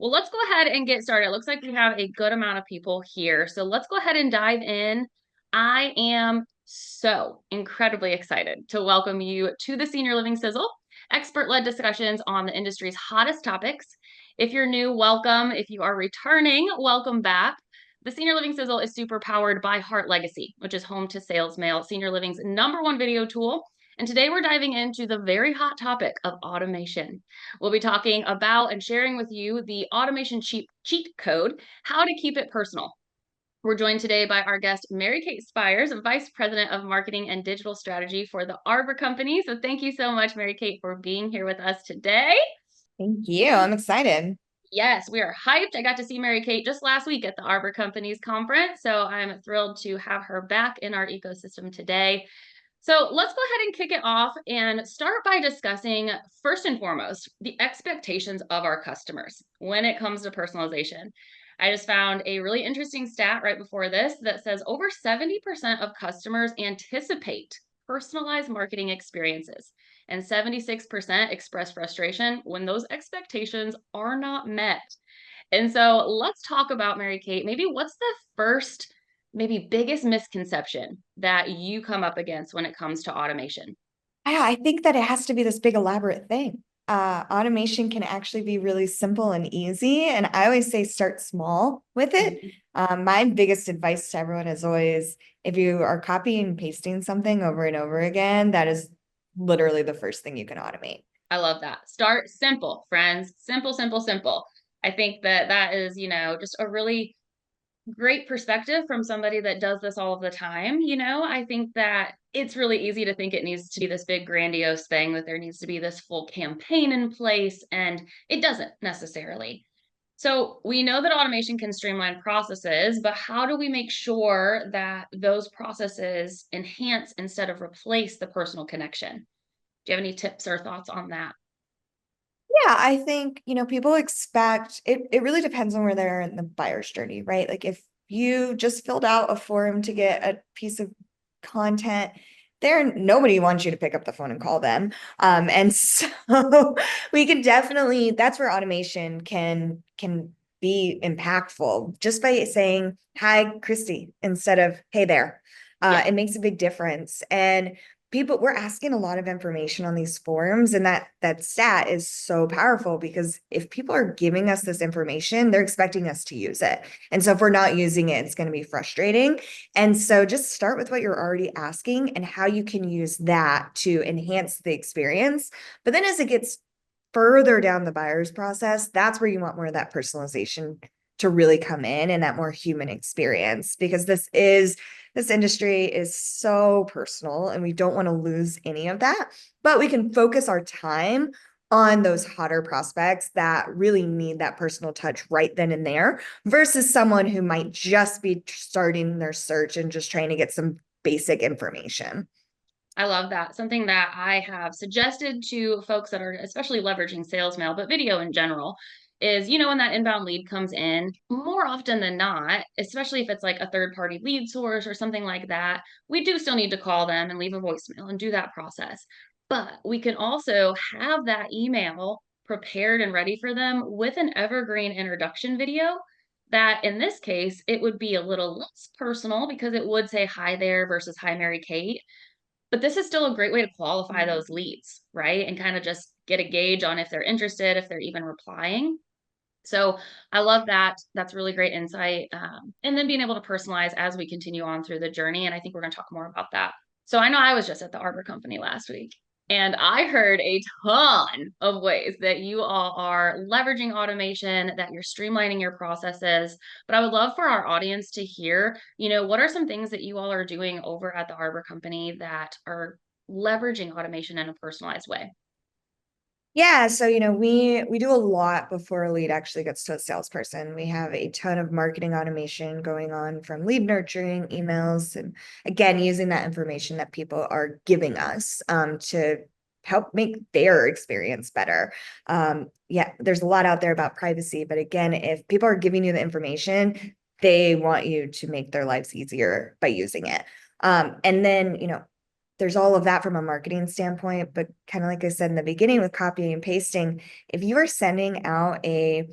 Well, let's go ahead and get started. It looks like we have a good amount of people here. So let's go ahead and dive in. I am so incredibly excited to welcome you to the Senior Living Sizzle, expert-led discussions on the industry's hottest topics. If you're new, welcome. If you are returning, welcome back. The Senior Living Sizzle is super powered by Heart Legacy, which is home to SalesMail, Senior Living's #1 video tool. And today we're diving into the very hot topic of automation. We'll be talking about and sharing with you the automation cheat code, how to keep it personal. We're joined today by our guest, Mary Cate Spires, Vice President of Marketing and Digital Strategy for the Arbor Company. So thank you so much, Mary Cate, for being here with us today. Thank you. I'm excited. Yes, we are hyped. I got to see Mary Cate just last week at the Arbor Company's conference, so I'm thrilled to have her back in our ecosystem today. So let's go ahead and kick it off and start by discussing, first and foremost, the expectations of our customers when it comes to personalization. I just found a really interesting stat right before this that says over 70% of customers anticipate personalized marketing experiences, and 76% express frustration when those expectations are not met. And so let's talk about, Mary Cate, maybe what's the first, maybe biggest misconception that you come up against when it comes to automation? I think that it has to be this big elaborate thing. Automation can actually be really simple and easy. And I always say start small with it. Mhm. My biggest advice to everyone is always, if you are copying and pasting something over and over again, that is literally the first thing you can automate. I love that. Start simple, friends. Simple, simple, simple. I think that that is, just a really great perspective from somebody that does this all of the time. I think that it's really easy to think it needs to be this big grandiose thing, that there needs to be this full campaign in place, and it doesn't necessarily. So we know that automation can streamline processes, but how do we make sure that those processes enhance instead of replace the personal connection? Do you have any tips or thoughts on that? Yeah, I think, people expect it really depends on where they're in the buyer's journey, right? Like if you just filled out a form to get a piece of content, nobody wants you to pick up the phone and call them. And so we can definitely, that's where automation can be impactful just by saying, "Hi, Christy," instead of "Hey there." Yeah. It makes a big difference. And we're asking a lot of information on these forums, and that stat is so powerful because if people are giving us this information, they're expecting us to use it. And so if we're not using it, it's going to be frustrating. And so just start with what you're already asking and how you can use that to enhance the experience. But then as it gets further down the buyer's process, that's where you want more of that personalization to really come in and that more human experience, because this industry is so personal and we don't want to lose any of that, but we can focus our time on those hotter prospects that really need that personal touch right then and there versus someone who might just be starting their search and just trying to get some basic information. I love that. Something that I have suggested to folks that are especially leveraging sales mail, but video in general, is, when that inbound lead comes in, more often than not, especially if it's like a third party lead source or something like that, we do still need to call them and leave a voicemail and do that process. But we can also have that email prepared and ready for them with an evergreen introduction video that in this case, it would be a little less personal because it would say hi there versus hi Mary Cate, but this is still a great way to qualify those leads, right? And kind of just get a gauge on if they're interested, if they're even replying. So I love that. That's really great insight. And then being able to personalize as we continue on through the journey. And I think we're going to talk more about that. So I know I was just at the Arbor Company last week, and I heard a ton of ways that you all are leveraging automation, that you're streamlining your processes. But I would love for our audience to hear, what are some things that you all are doing over at the Arbor Company that are leveraging automation in a personalized way? Yeah, so we do a lot before a lead actually gets to a salesperson. We have a ton of marketing automation going on, from lead nurturing, emails, and again using that information that people are giving us to help make their experience better. Yeah, there's a lot out there about privacy, but again, if people are giving you the information, they want you to make their lives easier by using it. And then there's all of that from a marketing standpoint, but kind of like I said in the beginning with copying and pasting, if you are sending out a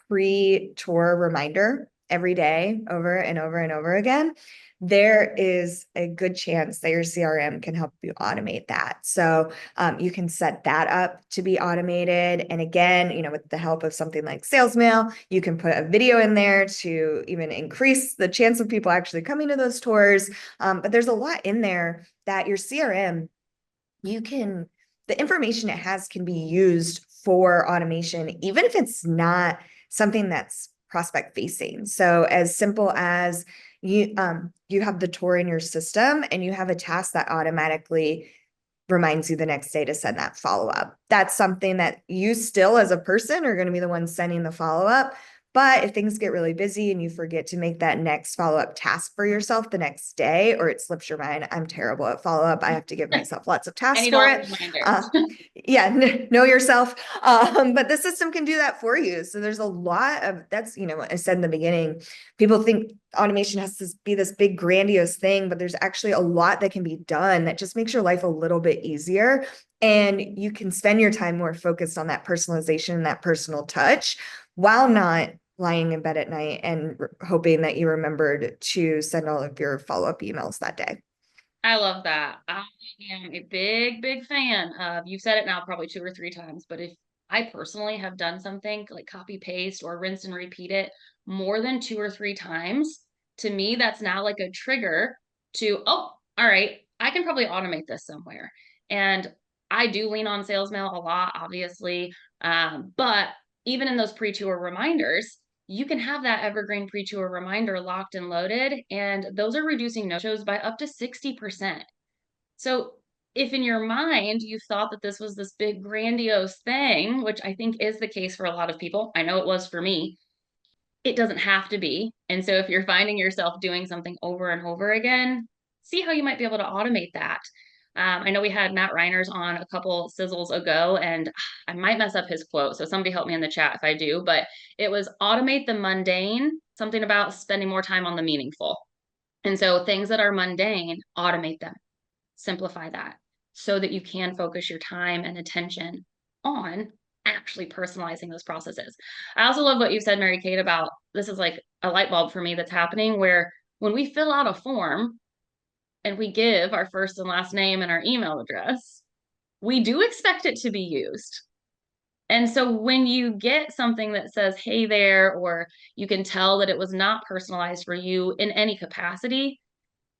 pre-tour reminder every day over and over and over again, there is a good chance that your CRM can help you automate that. So you can set that up to be automated. And again, with the help of something like SalesMail, you can put a video in there to even increase the chance of people actually coming to those tours. But there's a lot in there that your CRM, the information it has can be used for automation, even if it's not something that's prospect facing. So as simple as you have the tour in your system and you have a task that automatically reminds you the next day to send that follow-up. That's something that you still as a person are going to be the one sending the follow-up. But if things get really busy and you forget to make that next follow-up task for yourself the next day, or it slips your mind, I'm terrible at follow-up. I have to give myself lots of I tasks need for all the it. reminders. Know yourself. But the system can do that for you. So there's a lot of, that's, I said in the beginning, people think automation has to be this big grandiose thing, but there's actually a lot that can be done that just makes your life a little bit easier. And you can spend your time more focused on that personalization and that personal touch while not lying in bed at night and hoping that you remembered to send all of your follow-up emails that day. I love that. I am a big, big fan of, you've said it now probably 2 or 3 times, but if I personally have done something like copy paste or rinse and repeat it more than 2 or 3 times, to me, that's now like a trigger to, oh, all right, I can probably automate this somewhere. And I do lean on SalesMail a lot, obviously. But even in those pre-tour reminders, you can have that evergreen pre-tour reminder locked and loaded, and those are reducing no-shows by up to 60%. So if in your mind you thought that this was this big grandiose thing, which I think is the case for a lot of people, I know it was for me, it doesn't have to be. And so if you're finding yourself doing something over and over again, see how you might be able to automate that. I know we had Matt Reiners on a couple sizzles ago, and I might mess up his quote. So somebody help me in the chat if I do, but it was automate the mundane, something about spending more time on the meaningful. And so things that are mundane, automate them, simplify that so that you can focus your time and attention on actually personalizing those processes. I also love what you said, Mary Cate, about this is like a light bulb for me that's happening where when we fill out a form and we give our first and last name and our email address, we do expect it to be used. And so when you get something that says, hey there, or you can tell that it was not personalized for you in any capacity,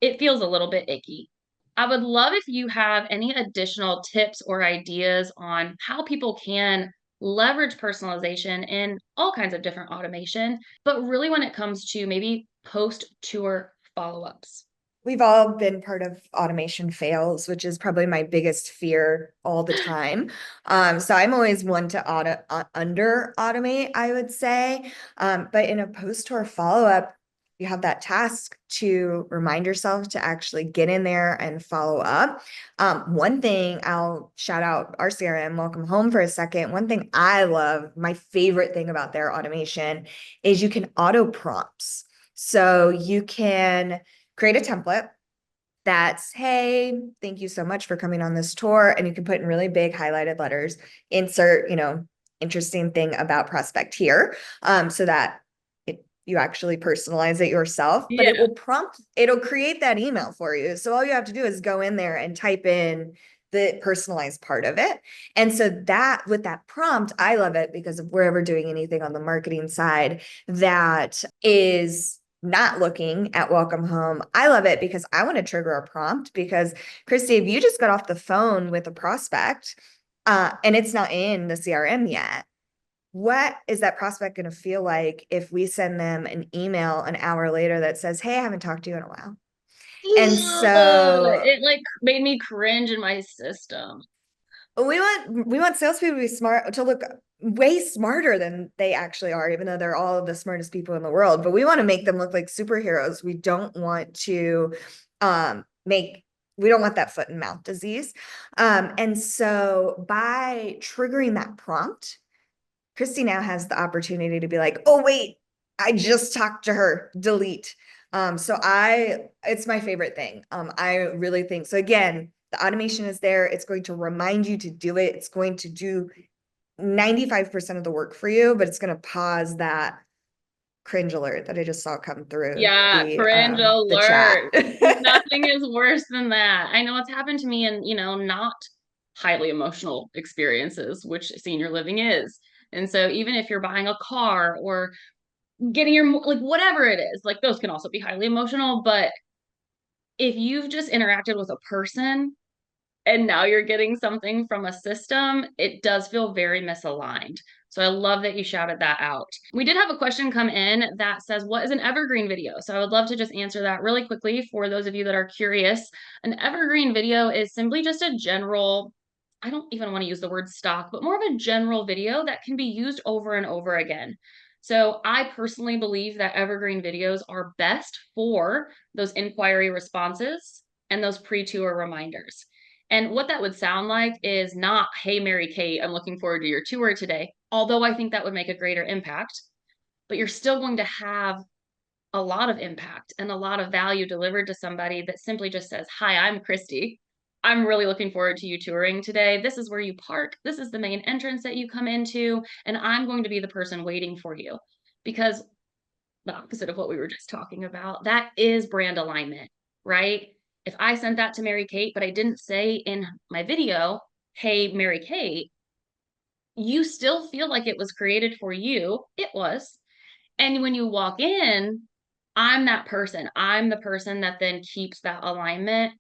it feels a little bit icky. I would love if you have any additional tips or ideas on how people can leverage personalization in all kinds of different automation, but really when it comes to maybe post-tour follow-ups. We've all been part of automation fails, which is probably my biggest fear all the time. So I'm always one to under automate, I would say. But in a post-tour follow-up, you have that task to remind yourself to actually get in there and follow up. One thing I'll shout out our CRM, Welcome Home for a second. One thing I love, my favorite thing about their automation is you can auto prompts. So you can create a template that's, hey, thank you so much for coming on this tour. And you can put in really big highlighted letters, insert, interesting thing about prospect here, so that you actually personalize it yourself, but Yeah. it'll create that email for you. So all you have to do is go in there and type in the personalized part of it. And so that with that prompt, I love it because if we're ever doing anything on the marketing side that is not looking at Welcome Home, I love it because I want to trigger a prompt because Christy, if you just got off the phone with a prospect and it's not in the CRM yet, what is that prospect going to feel like if we send them an email an hour later that says, hey, I haven't talked to you in a while? And so It like made me cringe in my system. we want salespeople to be smart, to look way smarter than they actually are, even though they're all the smartest people in the world. But we want to make them look like superheroes. We don't want to we don't want that foot and mouth disease. And so by triggering that prompt, Christy now has the opportunity to be like, oh, wait, I just talked to her, delete. It's my favorite thing. I really think, so again, the automation is there. It's going to remind you to do it. It's going to do 95% of the work for you, but it's going to pause that cringe alert that I just saw come through Yeah, cringe the chat. alert. Nothing is worse than that. I know it's happened to me in, not highly emotional experiences, which senior living is. And so even if you're buying a car or getting your, like, whatever it is, like, those can also be highly emotional. But if you've just interacted with a person and now you're getting something from a system, it does feel very misaligned. So I love that you shouted that out. We did have a question come in that says, what is an evergreen video? So I would love to just answer that really quickly for those of you that are curious. An evergreen video is simply just a general, I don't even want to use the word stock, but more of a general video that can be used over and over again. So I personally believe that evergreen videos are best for those inquiry responses and those pre-tour reminders. And what that would sound like is not, hey, Mary Cate, I'm looking forward to your tour today. Although I think that would make a greater impact, but you're still going to have a lot of impact and a lot of value delivered to somebody that simply just says, hi, I'm Christie. I'm really looking forward to you touring today. This is where you park. This is the main entrance that you come into, and I'm going to be the person waiting for you. Because the opposite of what we were just talking about, that is brand alignment, right? If I sent that to Mary Cate, but I didn't say in my video, hey, Mary Cate, you still feel like it was created for you. It was. And when you walk in, I'm that person. I'm the person that then keeps that alignment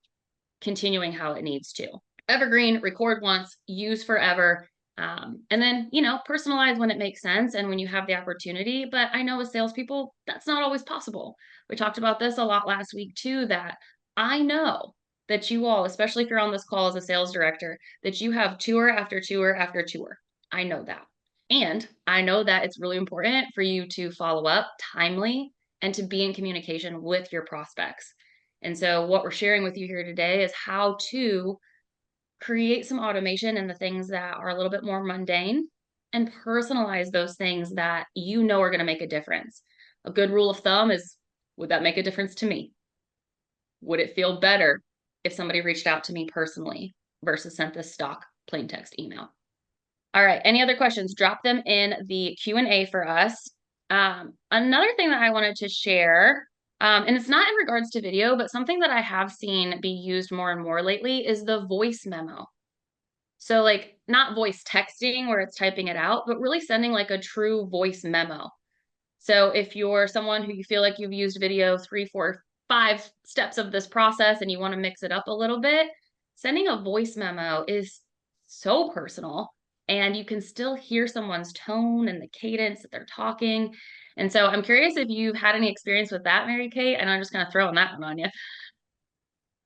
continuing how it needs to. Evergreen, record once, use forever. And then, personalize when it makes sense and when you have the opportunity. But I know as salespeople, that's not always possible. We talked about this a lot last week too, that I know that you all, especially if you're on this call as a sales director, that you have tour after tour after tour. I know that. And I know that it's really important for you to follow up timely and to be in communication with your prospects. And so what we're sharing with you here today is how to create some automation in the things that are a little bit more mundane and personalize those things that you know are going to make a difference. A good rule of thumb is, would that make a difference to me? Would it feel better if somebody reached out to me personally versus sent this stock plain text email? All right, any other questions? Drop them in the Q&A for us. Another thing that I wanted to share, and it's not in regards to video, but something that I have seen be used more and more lately is the voice memo. So like not voice texting where it's typing it out, but really sending like a true voice memo. So if you're someone who you feel like you've used video 3, 4, 5 steps of this process and you want to mix it up a little bit, sending a voice memo is so personal and you can still hear someone's tone and the cadence that they're talking. And so I'm curious if you've had any experience with that, Mary Cate, and I'm just kind of throwing that one on you.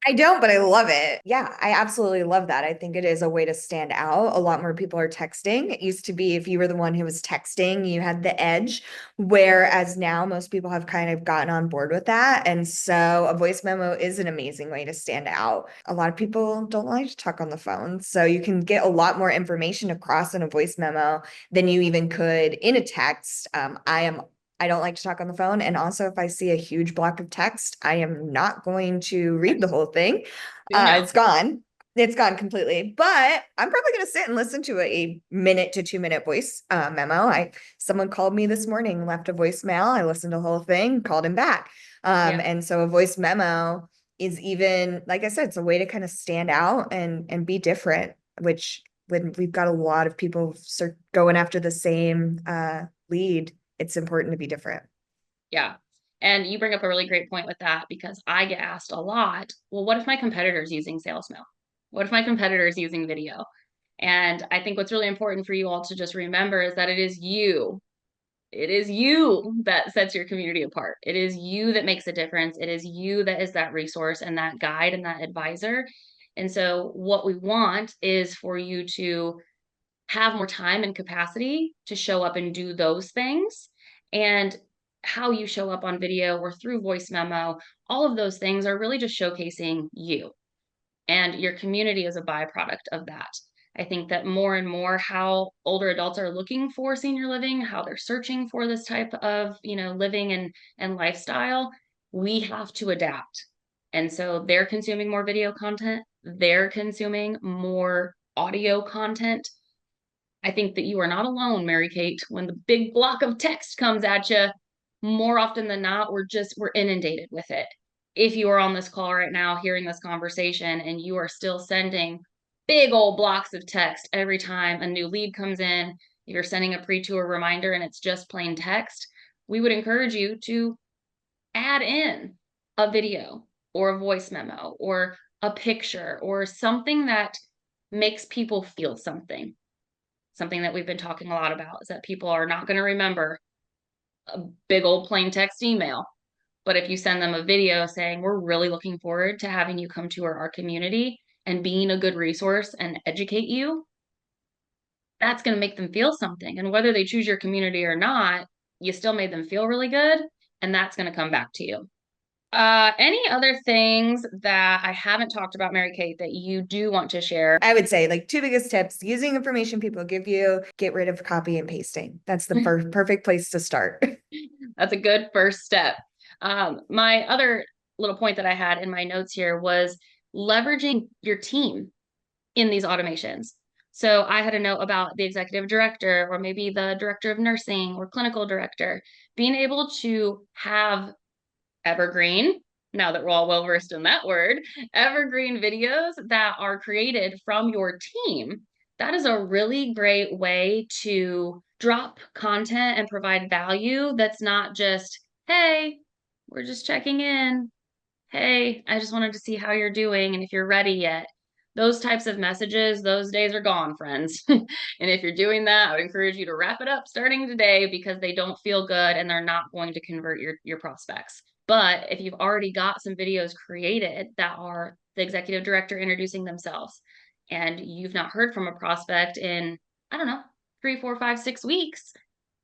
I don't, but I love it. Yeah, I absolutely love that. I think it is a way to stand out. A lot more people are texting. It used to be if you were the one who was texting, you had the edge, whereas now most people have kind of gotten on board with that. And so a voice memo is an amazing way to stand out. A lot of people don't like to talk on the phone. So you can get a lot more information across in a voice memo than you even could in a text. I don't like to talk on the phone. And also, if I see a huge block of text, I am not going to read the whole thing. No. It's gone. It's gone completely. But I'm probably going to sit and listen to a minute to 2 minute voice memo. Someone called me this morning, left a voicemail. I listened to the whole thing, called him back. Yeah. And so a voice memo is even, like I said, it's a way to kind of stand out and be different, which when we've got a lot of people going after the same lead, it's important to be different. Yeah. And you bring up a really great point with that because I get asked a lot, well, what if my competitor's using SalesMail? What if my competitor is using video? And I think what's really important for you all to just remember is that it is you. It is you that sets your community apart. It is you that makes a difference. It is you that is that resource and that guide and that advisor. And so what we want is for you to have more time and capacity to show up and do those things. And how you show up on video or through voice memo, all of those things are really just showcasing you. And your community is a byproduct of that. I think that more and more how older adults are looking for senior living, how they're searching for this type of, living and lifestyle, we have to adapt. And so they're consuming more video content, they're consuming more audio content, I think that you are not alone, Mary Cate. When the big block of text comes at you, more often than not, we're inundated with it. If you are on this call right now hearing this conversation and you are still sending big old blocks of text every time a new lead comes in, you're sending a pre-tour reminder and it's just plain text, we would encourage you to add in a video or a voice memo or a picture or something that makes people feel something. Something that we've been talking a lot about is that people are not going to remember a big old plain text email. But if you send them a video saying, we're really looking forward to having you come to our community and being a good resource and educate you, that's going to make them feel something. And whether they choose your community or not, you still made them feel really good. And that's going to come back to you. Any other things that I haven't talked about, Mary Cate, that you do want to share? I would say like two biggest tips: using information people give you, get rid of copy and pasting. That's the perfect place to start. That's a good first step. My other little point that I had in my notes here was leveraging your team in these automations. So I had a note about the executive director or maybe the director of nursing or clinical director, being able to have evergreen, now that we're all well versed in that word, evergreen videos that are created from your team. That is a really great way to drop content and provide value that's not just, hey, we're just checking in. Hey, I just wanted to see how you're doing and if you're ready yet. Those types of messages, those days are gone, friends. And if you're doing that, I would encourage you to wrap it up starting today because they don't feel good and they're not going to convert your prospects. But if you've already got some videos created that are the executive director introducing themselves and you've not heard from a prospect in, I don't know, 3, 4, 5, 6 weeks,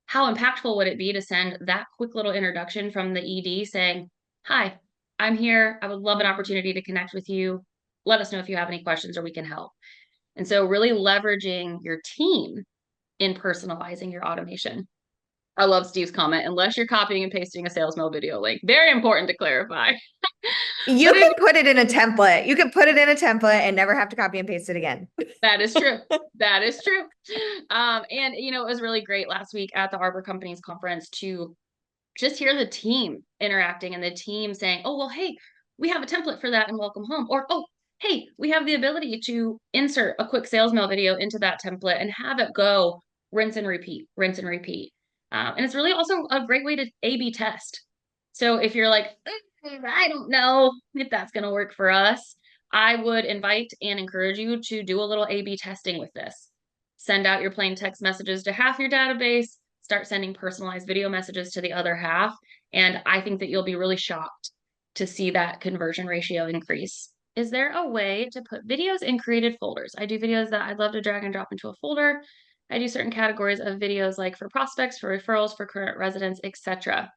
how impactful would it be to send that quick little introduction from the ED saying, hi, I'm here. I would love an opportunity to connect with you. Let us know if you have any questions or we can help. And so really leveraging your team in personalizing your automation. I love Steve's comment, unless you're copying and pasting a SalesMail video link. Very important to clarify. You can put it in a template. You can put it in a template and never have to copy and paste it again. That is true. That is true. And it was really great last week at the Arbor Companies conference to just hear the team interacting and the team saying, oh, well, hey, we have a template for that and welcome home. Or, oh, hey, we have the ability to insert a quick SalesMail video into that template and have it go rinse and repeat, rinse and repeat. And it's really also a great way to A/B test. So if you're like, I don't know if that's going to work for us, I would invite and encourage you to do a little A/B testing with this. Send out your plain text messages to half your database, start sending personalized video messages to the other half. And I think that you'll be really shocked to see that conversion ratio increase. Is there a way to put videos in created folders? I do videos that I'd love to drag and drop into a folder. I do certain categories of videos like for prospects, for referrals, for current residents, etc.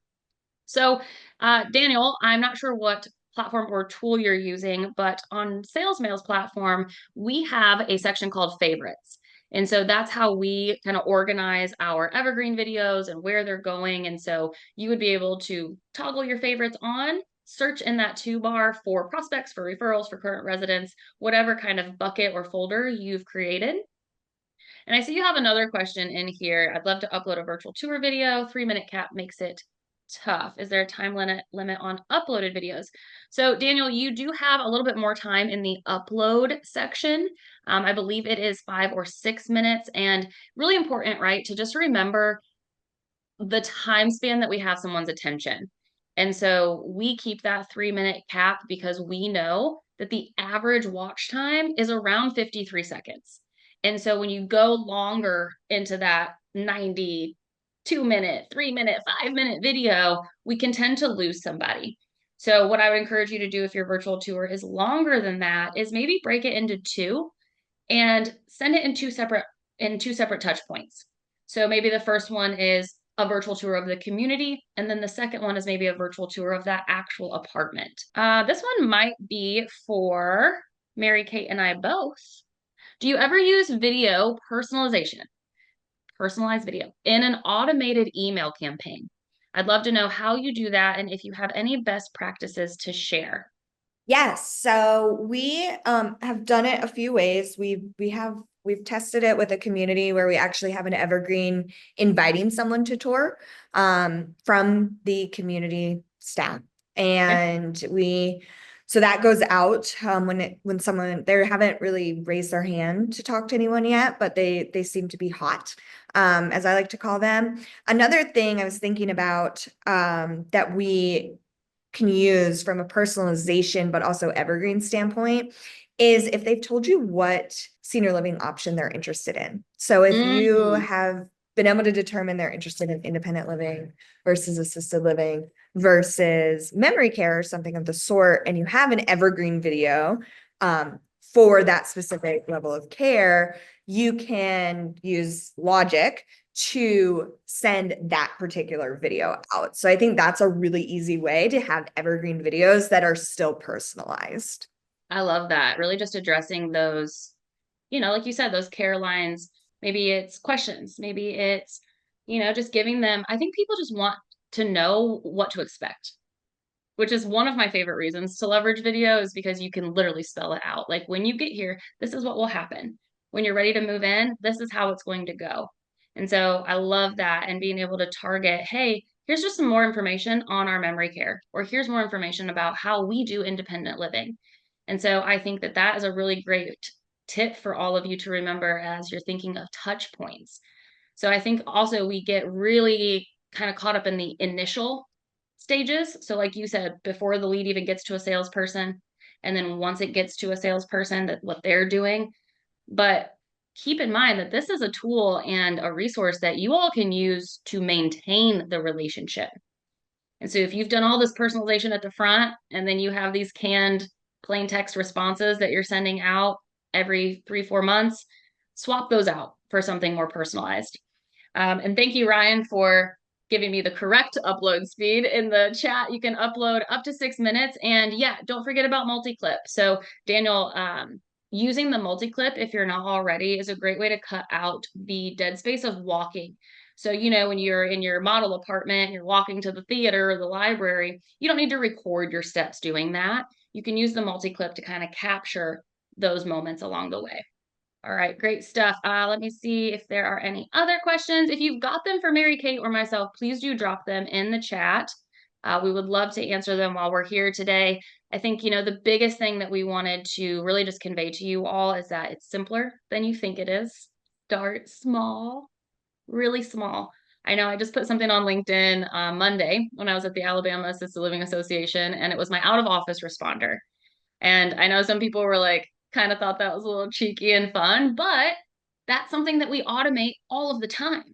So, Daniel, I'm not sure what platform or tool you're using, but on SalesMail's platform, we have a section called favorites. And so that's how we kind of organize our evergreen videos and where they're going. And so you would be able to toggle your favorites on, search in that toolbar for prospects, for referrals, for current residents, whatever kind of bucket or folder you've created. And I see you have another question in here. I'd love to upload a virtual tour video. 3-minute cap makes it tough. Is there a time limit on uploaded videos? So Daniel, you do have a little bit more time in the upload section. I believe it is 5 or 6 minutes, and really important, right, to just remember the time span that we have someone's attention. And so we keep that 3-minute cap because we know that the average watch time is around 53 seconds. And so when you go longer into that 92-minute, 3-minute, 5-minute video, we can tend to lose somebody. So what I would encourage you to do if your virtual tour is longer than that is maybe break it into 2 and send it in two separate touch points. So maybe the first one is a virtual tour of the community, and then the second one is maybe a virtual tour of that actual apartment. This one might be for Mary Cate and I both. Do you ever use video personalization, personalized video, in an automated email campaign? I'd love to know how you do that and if you have any best practices to share. Yes. So we have done it a few ways. We have we've tested it with a community where we actually have an evergreen inviting someone to tour from the community staff. Okay. And so that goes out when someone, they haven't really raised their hand to talk to anyone yet, but they seem to be hot, as I like to call them. Another thing I was thinking about that we can use from a personalization, but also evergreen standpoint, is if they've told you what senior living option they're interested in. So if you Mm, have been able to determine they're interested in independent living versus assisted living versus memory care or something of the sort, and you have an evergreen video for that specific level of care, you can use logic to send that particular video out. So I think that's a really easy way to have evergreen videos that are still personalized. I love that. Really just addressing those, like you said, those care lines. Maybe it's questions, maybe it's, just giving them, I think people just want to know what to expect, which is one of my favorite reasons to leverage video is because you can literally spell it out. Like when you get here, this is what will happen. When you're ready to move in, this is how it's going to go. And so I love that and being able to target, hey, here's just some more information on our memory care, or here's more information about how we do independent living. And so I think that that is a really great tip for all of you to remember as you're thinking of touch points. So I think also we get really kind of caught up in the initial stages. So like you said, before the lead even gets to a salesperson, and then once it gets to a salesperson, that what they're doing. But keep in mind that this is a tool and a resource that you all can use to maintain the relationship. And so if you've done all this personalization at the front and then you have these canned plain text responses that you're sending out every 3, 4 months, swap those out for something more personalized. And thank you, Ryan, for giving me the correct upload speed in the chat. You can upload up to 6 minutes. And yeah, don't forget about multi-clip. So Daniel, using the multi-clip, if you're not already, is a great way to cut out the dead space of walking. So, when you're in your model apartment, you're walking to the theater or the library, you don't need to record your steps doing that. You can use the multi-clip to kind of capture those moments along the way. All right, great stuff. Let me see if there are any other questions. If you've got them for Mary Cate or myself, please do drop them in the chat. We would love to answer them while we're here today. I think, the biggest thing that we wanted to really just convey to you all is that it's simpler than you think it is. Start small, really small. I know I just put something on LinkedIn Monday when I was at the Alabama Assisted Living Association, and it was my out of office responder. And I know some people were like, kind of thought that was a little cheeky and fun, but that's something that we automate all of the time.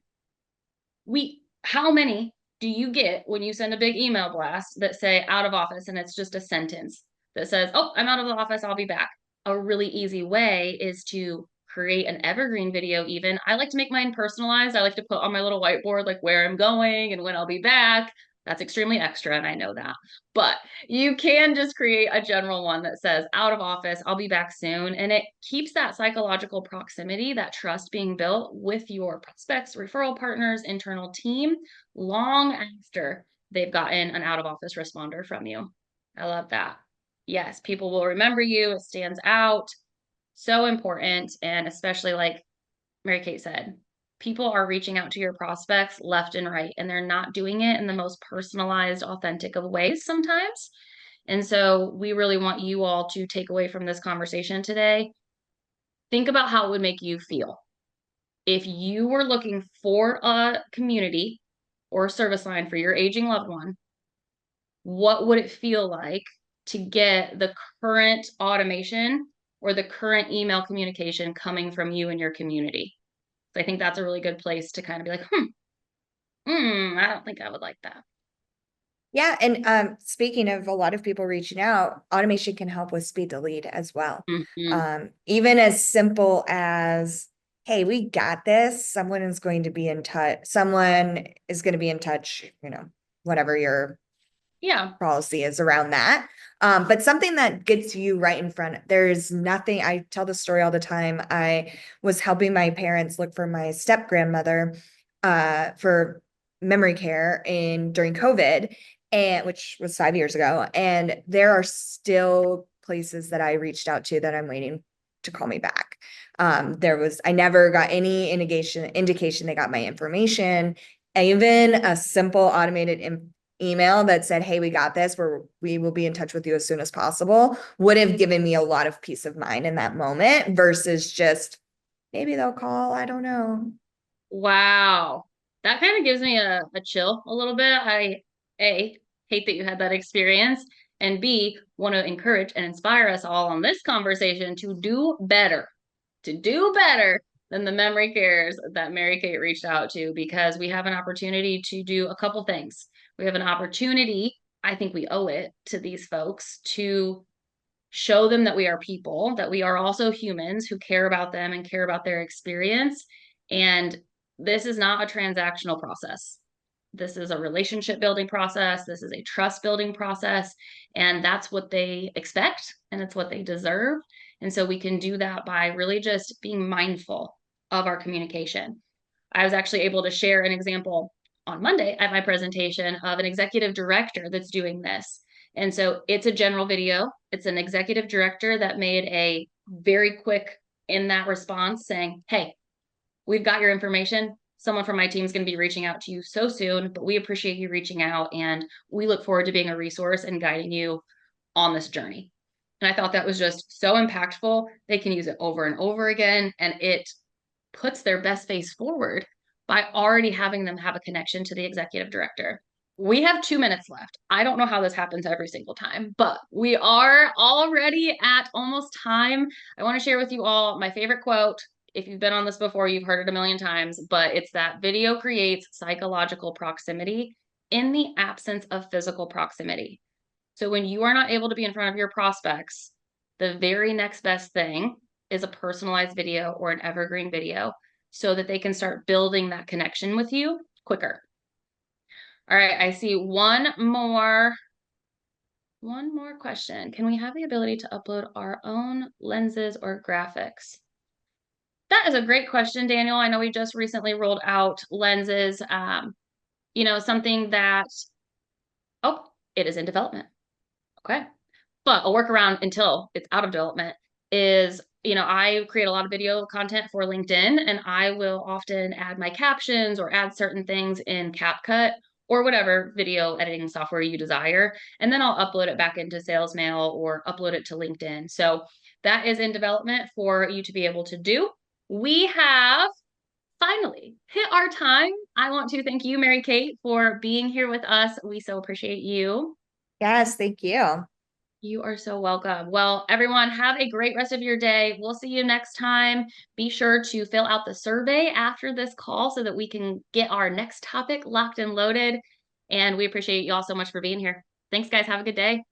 How many do you get when you send a big email blast that say out of office and it's just a sentence that says, oh, I'm out of the office, I'll be back? A really easy way is to create an evergreen video even. I like to make mine personalized. I like to put on my little whiteboard like where I'm going and when I'll be back. That's extremely extra, and I know that. But you can just create a general one that says out of office, I'll be back soon. And it keeps that psychological proximity, that trust being built with your prospects, referral partners, internal team long after they've gotten an out of office responder from you. I love that. Yes, people will remember you. It stands out. So important. And especially like Mary Cate said, people are reaching out to your prospects left and right, and they're not doing it in the most personalized, authentic of ways sometimes. And so we really want you all to take away from this conversation today. Think about how it would make you feel. If you were looking for a community or a service line for your aging loved one, what would it feel like to get the current automation or the current email communication coming from you and your community? So I think that's a really good place to kind of be like, I don't think I would like that. Yeah, and speaking of a lot of people reaching out, automation can help with speed to lead as well. Mm-hmm. Even as simple as, hey, we got this. Someone is going to be in touch. Someone is going to be in touch, whatever your Yeah. policy is around that. But something that gets you right in front. There's nothing, I tell the story all the time. I was helping my parents look for my step grandmother for memory care during COVID, and which was 5 years ago. And there are still places that I reached out to that I'm waiting to call me back. I never got any indication they got my information. Even a simple automated email that said, hey, we got this, we will be in touch with you as soon as possible, would have given me a lot of peace of mind in that moment versus just maybe they'll call. I don't know. Wow. That kind of gives me a chill a little bit. I, A, hate that you had that experience, and B, want to encourage and inspire us all on this conversation to do better than the memory cares that Mary Cate reached out to, because we have an opportunity to do a couple things. We have an opportunity, I think we owe it to these folks to show them that we are people, that we are also humans who care about them and care about their experience. And this is not a transactional process. This is a relationship building process. This is a trust building process. And that's what they expect and it's what they deserve. And so we can do that by really just being mindful of our communication. I was actually able to share an example on Monday at my presentation of an executive director that's doing this. And so it's a general video. It's an executive director that made a very quick in that response saying, hey, we've got your information. Someone from my team is going to be reaching out to you so soon, but we appreciate you reaching out and we look forward to being a resource and guiding you on this journey. And I thought that was just so impactful. They can use it over and over again, and it puts their best face forward by already having them have a connection to the executive director. We have 2 minutes left. I don't know how this happens every single time, but we are already at almost time. I want to share with you all my favorite quote. If you've been on this before, you've heard it a million times, but it's that video creates psychological proximity in the absence of physical proximity. So when you are not able to be in front of your prospects, the very next best thing is a personalized video or an evergreen video so that they can start building that connection with you quicker. All right, I see one more question. Can we have the ability to upload our own lenses or graphics? That is a great question, Daniel. I know we just recently rolled out lenses. Something that, oh, it is in development. Okay. But a workaround until it's out of development is, I create a lot of video content for LinkedIn, and I will often add my captions or add certain things in CapCut or whatever video editing software you desire. And then I'll upload it back into SalesMail or upload it to LinkedIn. So that is in development for you to be able to do. We have finally hit our time. I want to thank you, Mary Cate, for being here with us. We so appreciate you. Yes, thank you. You are so welcome. Well, everyone, have a great rest of your day. We'll see you next time. Be sure to fill out the survey after this call so that we can get our next topic locked and loaded. And we appreciate you all so much for being here. Thanks, guys. Have a good day.